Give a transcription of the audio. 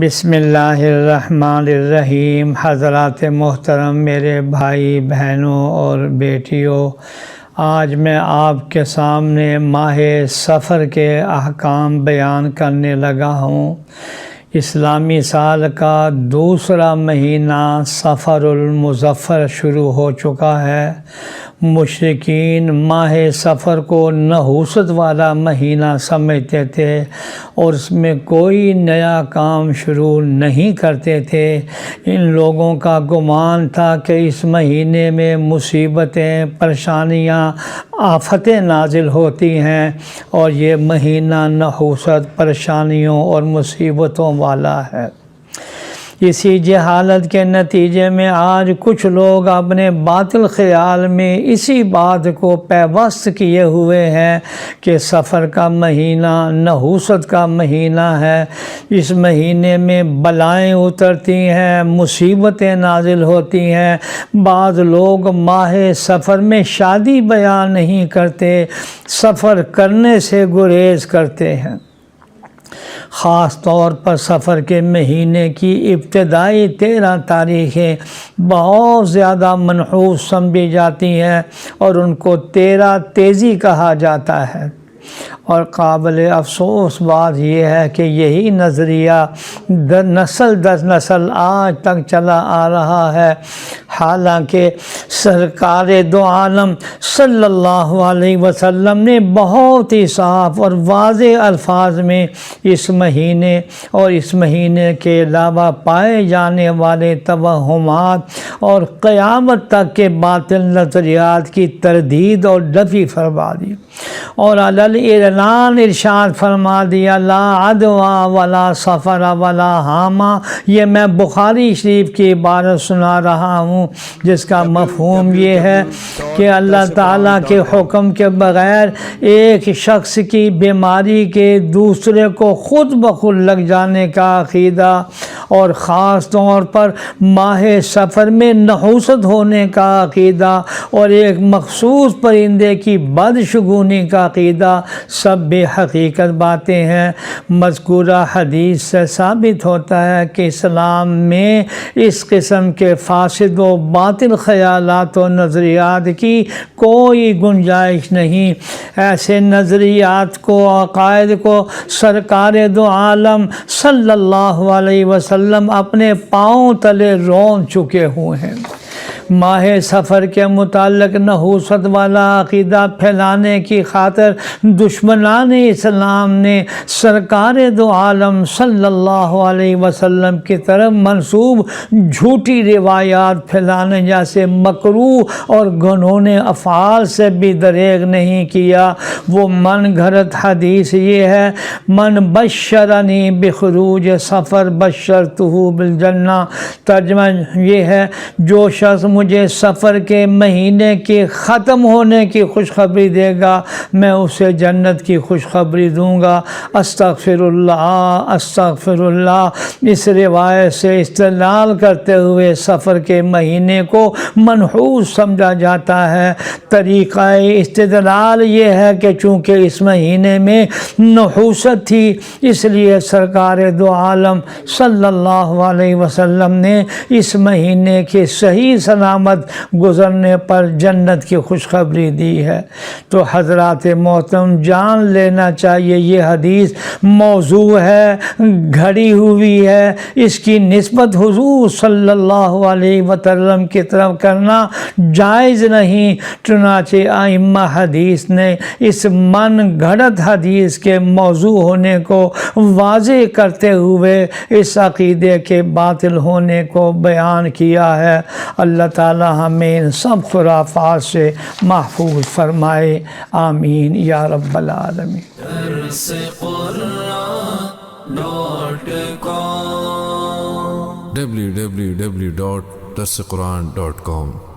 بسم اللہ الرحمن الرحیم۔ حضرات محترم، میرے بھائی بہنوں اور بیٹیوں، آج میں آپ کے سامنے ماہ سفر کے احکام بیان کرنے لگا ہوں۔ اسلامی سال کا دوسرا مہینہ صفر المظفر شروع ہو چکا ہے۔ مشرکین ماہ سفر کو نحوست والا مہینہ سمجھتے تھے اور اس میں کوئی نیا کام شروع نہیں کرتے تھے۔ ان لوگوں کا گمان تھا کہ اس مہینے میں مصیبتیں، پریشانیاں، آفتیں نازل ہوتی ہیں اور یہ مہینہ نحوست، پریشانیوں اور مصیبتوں والا ہے۔ اسی جہالت کے نتیجے میں آج کچھ لوگ اپنے باطل خیال میں اسی بات کو پیوست کیے ہوئے ہیں کہ سفر کا مہینہ نحوست کا مہینہ ہے، اس مہینے میں بلائیں اترتی ہیں، مصیبتیں نازل ہوتی ہیں۔ بعض لوگ ماہ سفر میں شادی بیان نہیں کرتے، سفر کرنے سے گریز کرتے ہیں۔ خاص طور پر سفر کے مہینے کی ابتدائی 13 تاریخیں بہت زیادہ منحوس سمجھی جاتی ہیں اور ان کو 13 تیزی کہا جاتا ہے۔ اور قابل افسوس بات یہ ہے کہ یہی نظریہ نسل در نسل آج تک چلا آ رہا ہے، حالانکہ سرکار دو عالم صلی اللہ علیہ وسلم نے بہت ہی صاف اور واضح الفاظ میں اس مہینے اور اس مہینے کے علاوہ پائے جانے والے توہمات اور قیامت تک کے باطل نظریات کی تردید اور نفی فرما دی، اور اعلان ارشاد فرما دیا، لا عدوى ولا سفر ولا حامہ۔ یہ میں بخاری شریف کی عبارت سنا رہا ہوں، جس کا مفہوم یہ ہے کہ اللہ تعالیٰ کے حکم کے بغیر ایک شخص کی بیماری کے دوسرے کو خود بخود لگ جانے کا عقیدہ، اور خاص طور پر ماہ سفر میں نحوست ہونے کا عقیدہ اور ایک مخصوص پرندے کی بدشگونی کا عقیدہ، سب بے حقیقت باتیں ہیں۔ مذکورہ حدیث سے ثابت ہوتا ہے کہ اسلام میں اس قسم کے فاسد و باطل خیالات و نظریات کی کوئی گنجائش نہیں۔ ایسے نظریات کو، عقائد کو سرکار دو عالم صلی اللہ علیہ وسلم اپنے پاؤں تلے رون چکے ہوئے ہیں۔ ماہ سفر کے متعلق نحوست والا عقیدہ پھیلانے کی خاطر دشمنان اسلام نے سرکار دو عالم صلی اللہ علیہ وسلم کی طرف منسوب جھوٹی روایات پھیلانے جیسے مکروہ اور گھنونے افعال سے بھی دریغ نہیں کیا۔ وہ من گھڑت حدیث یہ ہے، من بشرنی بخروج سفر بشرتہ بالجنہ۔ ترجمہ یہ ہے، جو شخص مجھے سفر کے مہینے کے ختم ہونے کی خوشخبری دے گا، میں اسے جنت کی خوشخبری دوں گا۔ استغفر اللہ، استغفر اللہ۔ اس روایت سے استدلال کرتے ہوئے سفر کے مہینے کو منحوس سمجھا جاتا ہے۔ طریقہ استدلال یہ ہے کہ چونکہ اس مہینے میں نحوست تھی، اس لیے سرکار دو عالم صلی اللہ علیہ وسلم نے اس مہینے کے صحیح سلامت گزرنے پر جنت کی خوشخبری دی ہے۔ تو حضرات محترم، جان لینا چاہیے یہ حدیث موضوع ہے، گھڑی ہوئی ہے، اس کی نسبت حضور صلی اللہ علیہ وسلم کی طرف کرنا جائز نہیں۔ چنانچہ ائمہ حدیث نے اس من گھڑت حدیث کے موضوع ہونے کو واضح کرتے ہوئے اس عقیدے کے باطل ہونے کو بیان کیا ہے۔ اللہ تعالی ہمیں ان سب خرافات سے محفوظ فرمائے، آمین یا رب العالمین۔ www.darsequran.com